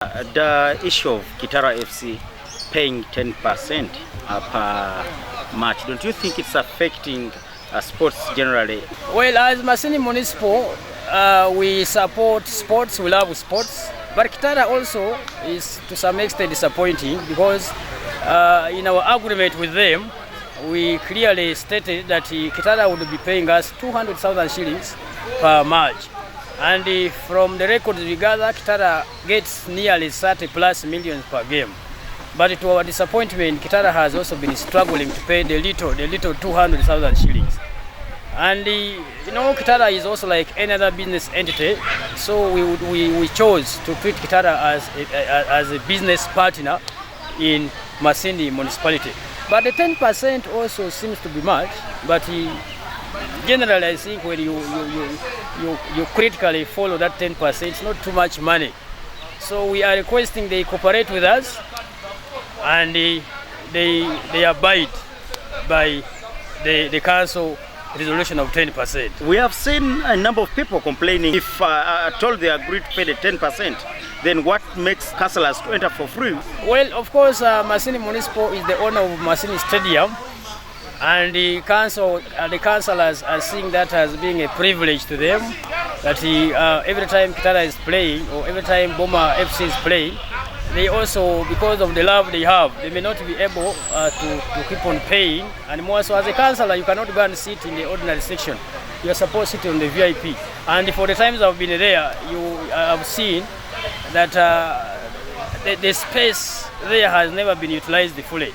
The issue of Kitara FC paying 10% per match, don't you think it's affecting sports generally? Well, as Masindi Municipal, we support sports, we love sports, but Kitara also is to some extent disappointing because in our agreement with them, we clearly stated that Kitara would be paying us 200,000 shillings per match. And from the records we gather, Kitara gets nearly 30 plus millions per game. But to our disappointment, Kitara has also been struggling to pay the little 200,000 shillings. And Kitara is also like any other business entity, so we chose to treat Kitara as a business partner in Masindi Municipality. But the 10% also seems to be much, but generally I think when you critically follow that 10%, it's not too much money. So we are requesting they cooperate with us and they abide by the council resolution of 10%. We have seen a number of people complaining if told they agreed to pay the 10%, then what makes councillors to enter for free? Well, of course, Masindi Municipal is the owner of Masindi Stadium, and the councillors are seeing that as being a privilege to them, that every time Kitara is playing or every time Boma FC is playing, they also, because of the love they have, they may not be able to keep on paying. And more so, as a councillor, you cannot go and sit in the ordinary section. You are supposed to sit on the VIP. And for the times I've been there, you have seen that the space there has never been utilized fully.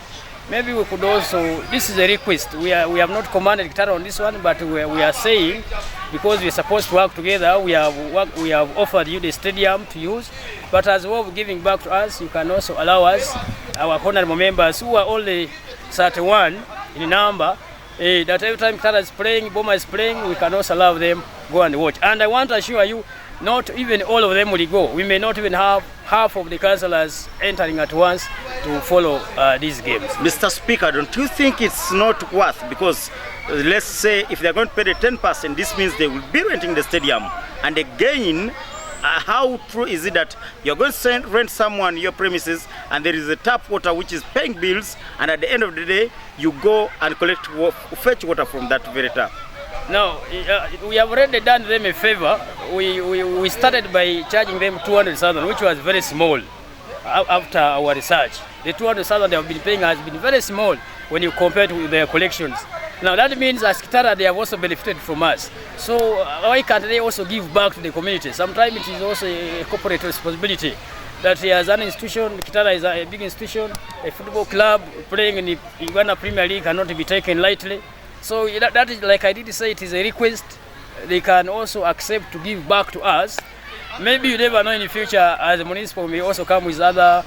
Maybe we could also, this is a request, we have not commanded Kitara on this one, but we are saying, because we are supposed to work together, we have offered you the stadium to use, but as well giving back to us, you can also allow us, our honorable members who are only 31 in number, that every time Kitara is playing, Boma is playing, we can also allow them go and watch. And I want to assure you, not even all of them will go. We may not even have half of the councillors entering at once to follow these games. Mr. Speaker, don't you think it's not worth, because let's say if they're going to pay the 10%, this means they will be renting the stadium. And again, how true is it that you're going to rent someone your premises and there is a tap water which is paying bills, and at the end of the day, you go and fetch water from that very tap? No, we have already done them a favor. We started by charging them 200,000, which was very small after our research. The 200,000 they have been paying has been very small when you compare it with their collections. Now that means as Kitara, they have also benefited from us. So why can't they also give back to the community? Sometimes it is also a corporate responsibility that as an institution, Kitara is a big institution, a football club playing in the Uganda Premier League cannot be taken lightly. So that is, like I did say, it is a request. They can also accept to give back to us. Maybe you never know in the future, as a municipal may also come with other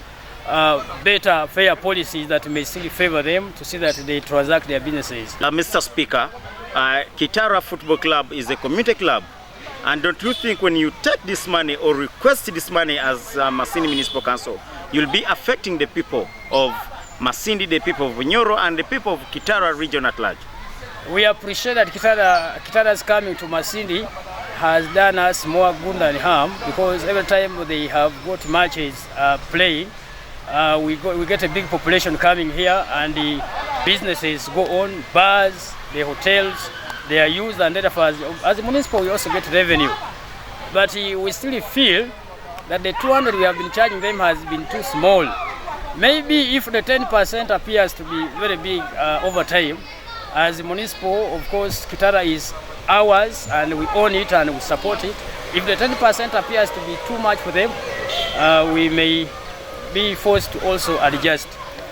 better, fair policies that may still favor them to see that they transact their businesses. Mr. Speaker, Kitara Football Club is a community club. And don't you think when you take this money or request this money as Masindi Municipal Council, you'll be affecting the people of Masindi, the people of Nyoro, and the people of Kitara region at large? We appreciate that Kitara's coming to Masindi has done us more good than harm, because every time they have got matches playing, we get a big population coming here, and the businesses go on, bars, the hotels, they are used, and therefore as a municipal we also get revenue. But we still feel that the 200 we have been charging them has been too small. Maybe if the 10% appears to be very big over time, as a municipal, of course, Kitara is ours and we own it and we support it. If the 10% appears to be too much for them, we may be forced to also adjust.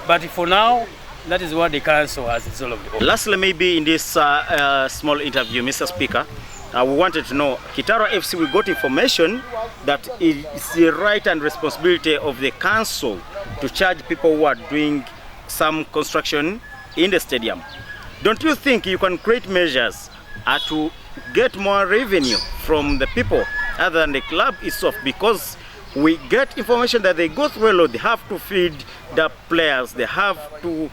But for now, that is what the council has resolved. Lastly, maybe in this small interview, Mr. Speaker, we wanted to know, Kitara FC, we got information that it's the right and responsibility of the council to charge people who are doing some construction in the stadium. Don't you think you can create measures to get more revenue from the people other than the club itself? Because we get information that they go through a lot, they have to feed the players, they have to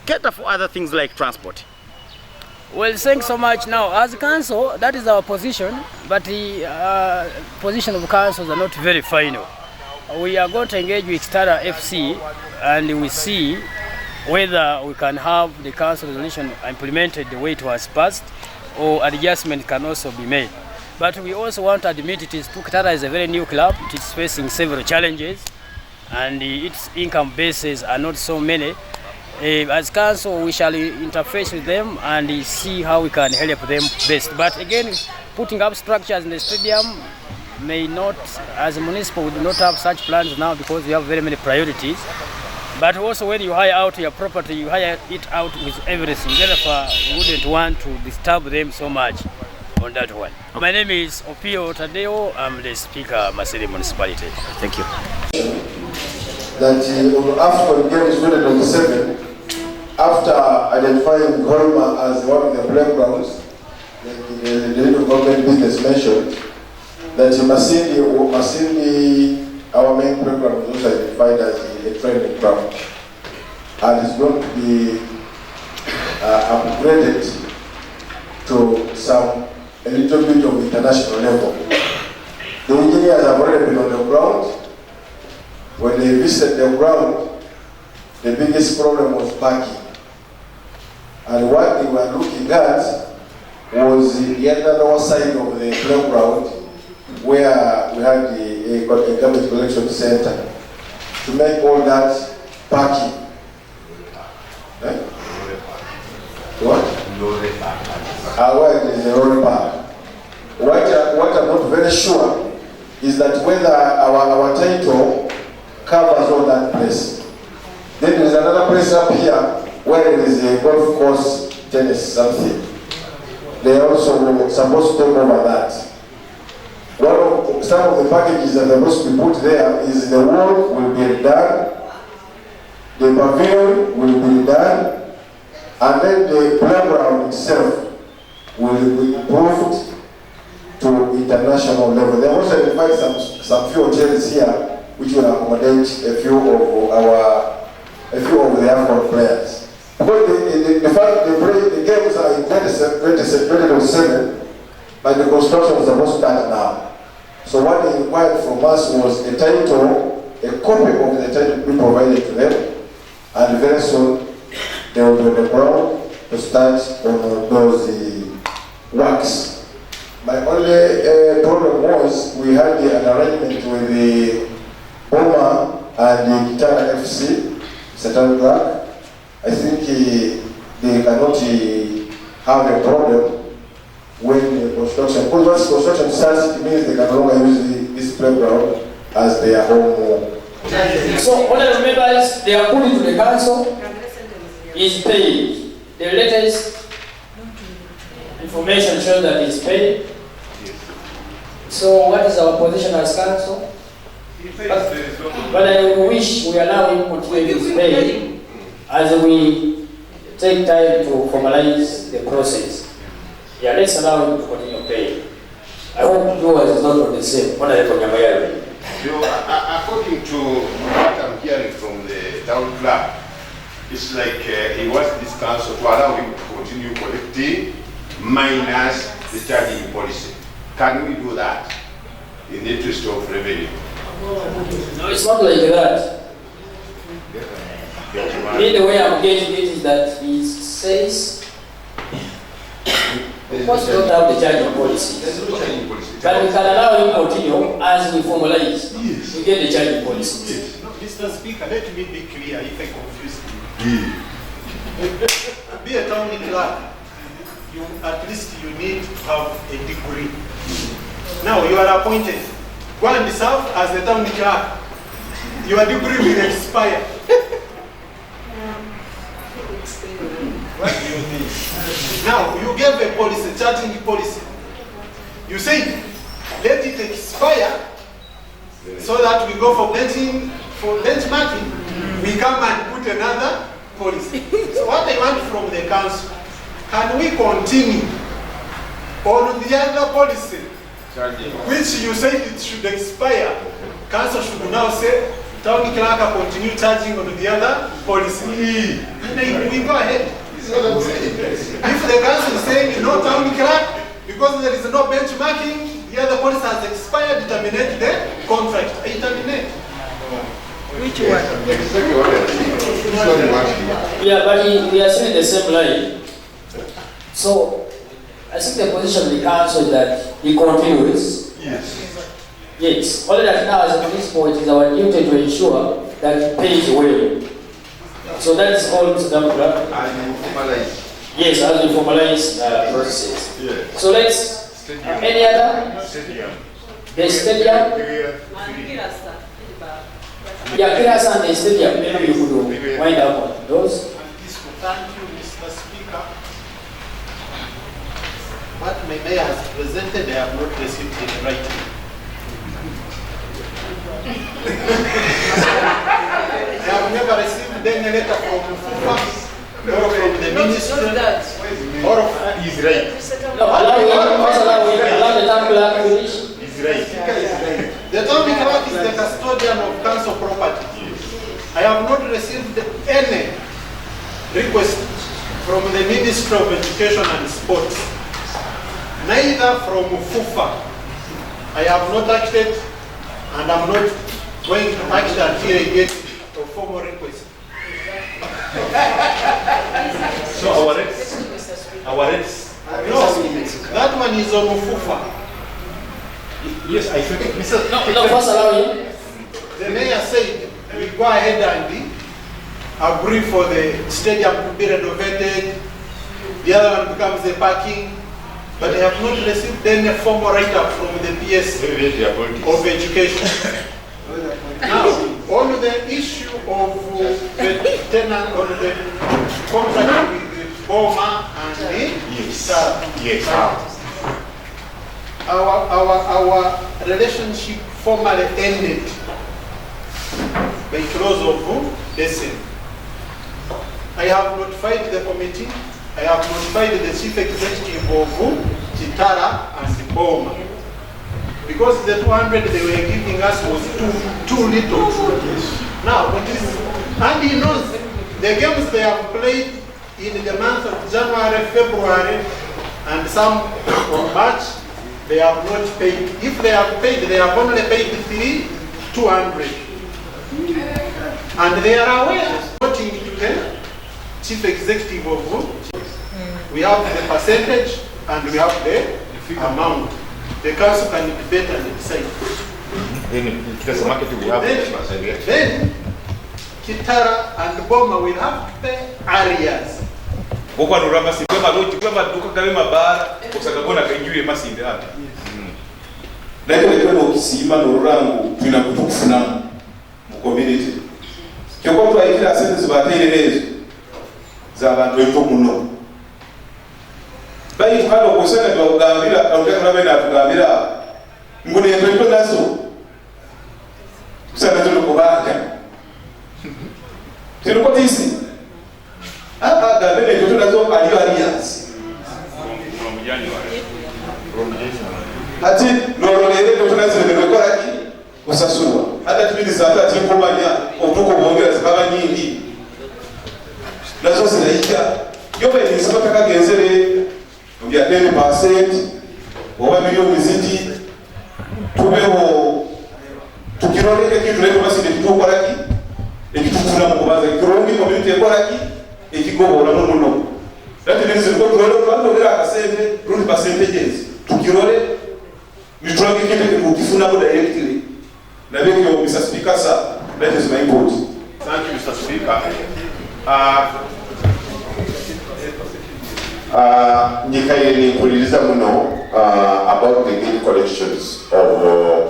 cater for other things like transport. Well, thanks so much. Now, as a council, that is our position, but the position of councils are not very final. we are going to engage with Kitara FC and we see whether we can have the council resolution implemented the way it was passed, or adjustment can also be made. But we also want to admit it is Kitara is a very new club. It is facing several challenges and its income bases are not so many. As council, we shall interface with them and see how we can help them best. But again, putting up structures in the stadium may not, as a municipal, we do not have such plans now because we have very many priorities. But also when you hire out your property, you hire it out with everything. Therefore, we wouldn't want to disturb them so much on that one. Okay. My name is Opio Tadeo. I'm the Speaker of Masindi Municipality. Thank you. That after Games 2027, after identifying Golma as one of the playgrounds, the little government business mentioned, that Masindi, our main program, is also identified as a training ground, and it's going to be upgraded to a little bit of international level. The engineers have already been on the ground. When they visited the ground, the biggest problem was parking. And what they were looking at was the other side of the playground, where we had a garbage collection center, to make all that parking. Right? What? Where there is a road park. What I'm not very sure is that whether our title covers all that place. Then there is another place up here where there is a golf course, tennis, something. They are also supposed to take over that. Some of the packages that are supposed to be put there is the wall will be done, the pavilion will be done, and then the playground itself will be improved to international level. They also invite some few hotels here which will accommodate a few of the Afghan players. Because the games are in 2027, but the construction is supposed to start now. So what they required from us was a title, a copy of the title to be provided to them, and very soon they will be on the ground to start on those works. My only problem was we had an arrangement with the Boma and the Kitara FC, Satan Black. I think they cannot have a problem when the construction, because once construction starts, it means they can no longer use this playground as their home. So what I remember is they are put into the council, is paid. The latest information shows that it's paid. So what is our position as council? But I wish we allow him to continue his pay as we take time to formalize the process. Yeah, let's allow him to continue paying. I hope yours is not on the same. What are you according to what I'm hearing from the town clerk, it's like he wants this council to allow him to continue collecting minus the charging policy. Can we do that in the interest of revenue? No, it's not like that. The way I'm getting it is that he says, of course we don't have the charging policy. But we can allow him to continue as we formalize. Yes. We get the charging policy. Yes. No, Mr. Speaker, let me be clear if I confuse you. Be a town clerk, at least you need to have a degree. Now you are appointed. Go and serve as the town clerk. Your degree will expire. What do you think? Now you gave a policy, charging policy. You say, let it expire so that we go for benchmarking. We come and put another policy. So what I want from the council, can we continue on the other policy, which you say it should expire? Council should now say, town clerk continue charging on the other policy. And we go ahead. If the council is saying no town clerk, because there is no benchmarking, the other policy has expired, terminate the contract. I terminate. Which one? Yeah, but we are still in the same line. So, I think the position of the council is that he continues. Yes. Yes. Only that now as a municipal, it is our duty to ensure that he pays well. So that is all, Mr. Damukla. And formalize. Yes, as we formalize processes. Yes. So let's, any other? Stadium. The stadium? Yeah, Kitara and the stadium, maybe you could wind up on those. Thank you, Mr. Speaker. What my mayor has presented, I have not received in writing. I have never received any letter from FUFA or from the ministry or of He's right. No, allow the town clerk to finish. He's right. the town clerk is the custodian of council property. I have not received any request from the Ministry of Education and Sports, neither from FUFA. I have not acted and I'm not going to act until I get a formal request. So our rates. No, that one is on FUFA. Yes, I think Mr. No, first allow him. The mayor said we go ahead and agree for the stadium to be renovated. The other one becomes the parking. But I have not received any formal write-up from the PS of Education. Now, on the issue of the tenant or the contract with Boma and the Kitara. Yes. Our relationship formally ended by close of December. I have notified the committee. I have notified the chief executive of Kitara and Boma. Because the 200 they were giving us was too little. Now, and he knows the games they have played in the month of January, February, and some of March, they have not paid. If they have paid, they have only paid 200. And they are aware, according to the chief executive of we have the percentage and we have the amount. The council can debate and decide. Then Kitara and Boma will have to pay areas. Bayi tukado kusana bagambira awukana bena tugambira ngune ntwe nazo kusana tulo kubaka tino kotisi gambira ntwe nazo aliyo alliance from January ati nololele ntwe nazo nebekora ki usasulwa hata tibidi zata tikomanya otuko bongera zikaba nyingi nazo zinaika yobe ni sababu kagenzere ya 10% oba milioni ziti tubeho tukiroleka kitu leto basi ekitukoraki ekitufuna mu kubaza kirongi community ekoraki ekigobora mu muno that means ko turole twandogera akasente rundi percentages tukirole nitulage kite kifuna mu directly na beko Mr. Speaker sir, that is my input. Thank you, Mr. Speaker. Nikaye kuuliza muno about the gate collections of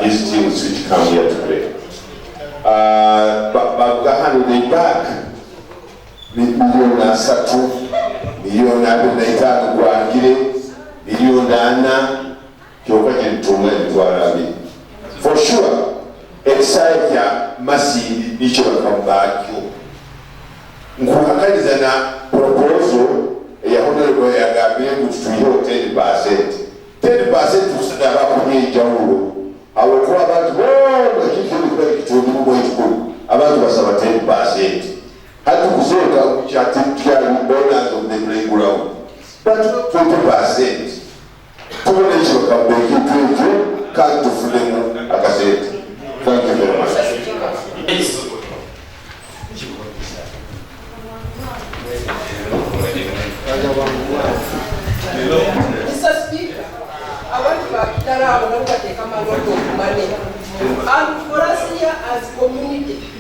these teams which come here today. Bagahano they back milioni 3, milioni 45 gwangire, milioni 4 kyokaje ntunga ntwarabi. For sure, excited ya Masindi nicho bakambakyo. Nkukakaliza na proposal ya honorable ya Gambia kutuyo 10% tusadaba kunye jawulo awokuwa abantu bonga kikiri kitundi mu ekikulu abantu basaba 10% hatu kuzoka kuchati kya bonus of the playground but 20% tubone ekyo kabeki tuyo kantu fulemu akasente. Thank you very much.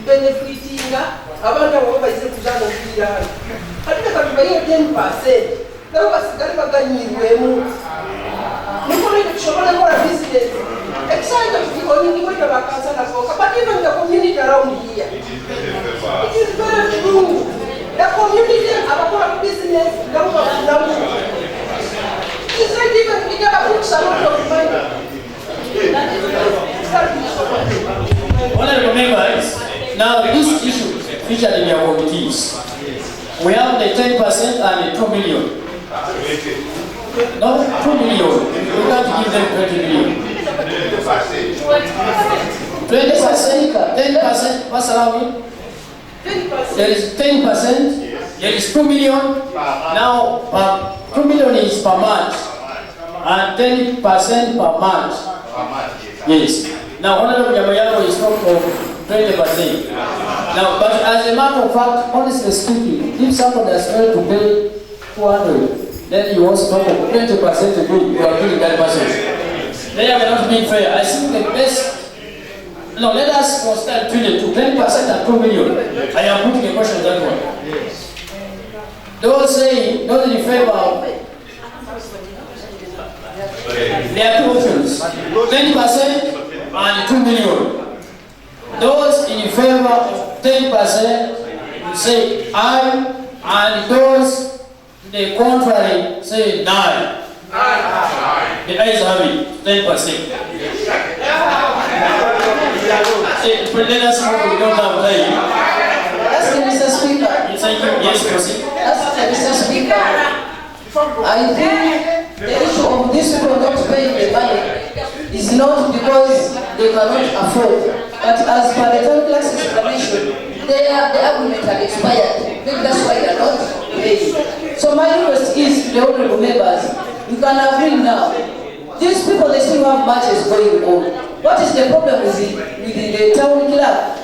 benefitinga abantu abo bayize kuzana okuyira hano ate katubaye 10% nabo basigale baganyirwemu nikola ekishobola kola business excited to be only way to bakasana koka but even the community around here it is very true the community abakola business nabo bafunamu it is not even ikaba put some of money. Honorable members, now this issue featured in your committees. We have the 10% and the 2 million. No, 2 million. We can't give them 20 million. 20%, 10%, what's around it? 10%. There is 10%, there is 2 million. Now, 2 million is per month, and 10% per month. Yes. Now, Honorable Yamayano is talking of 20%. Now, but as a matter of fact, honestly speaking, if someone has failed to pay 200, then you also talk of 20% to do, you are killing that person. They are not being fair. I think the best. No, let us consider between the two, 10% and 2 million. I am putting a question on that one. Those saying, those in favor of, there are two options, 20% and 2 million. Those in favor of 10% say aye, and those the contrary say no. The ayes have it, 10%. Let us know we don't have time. Mr. Speaker. Yes, proceed. Mr. Speaker, I think the issue of these people not paying the money is not because they cannot afford, but as per the town clerk's explanation, the agreement had expired. Maybe that's why they are not paying. So my request is to the honorable members, you can agree now. These people, they still have matches going on. What is the problem with the town clerk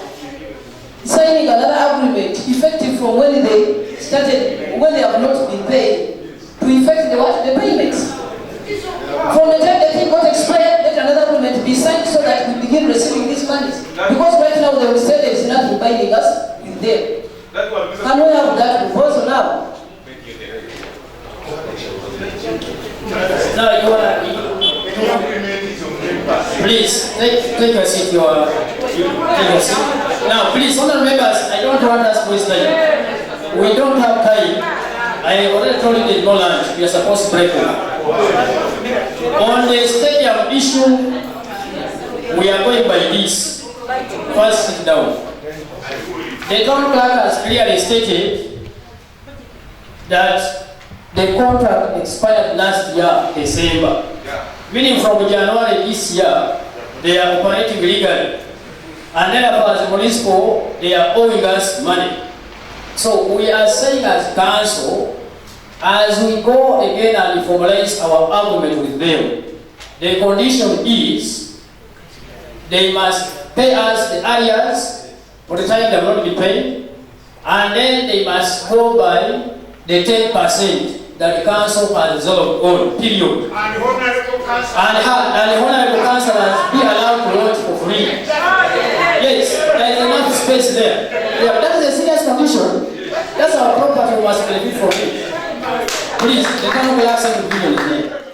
signing another agreement effective from when they started, when they have not been paid, to effect the payments? From the time the thing got expired, let another agreement be signed so that we begin receiving these monies. Because right now they will say there is nothing binding us with them. Can we have that proposal now? Now you are. Please take your seat. Take your seat. Now, please, honourable members, I don't want us to waste time. We don't have time. I already told you there's no lunch. We are supposed to break up. On the stadium issue, we are going by this. First, sit down. The town clerk has clearly stated that the contract expired last year, December. Meaning from January this year, they are operating legally. And then as a municipal, they are owing us money. So we are saying as council, as we go again and formalize our argument with them, the condition is they must pay us the arrears for the time they have not been paid, and then they must go by the 10% that the council has resolved on, period. And the honorable councillors be allowed to vote for free. Yes, there is enough space there. Yeah, that is a serious condition. That's our property, we must benefit from it. Please, the council will accept the opinion.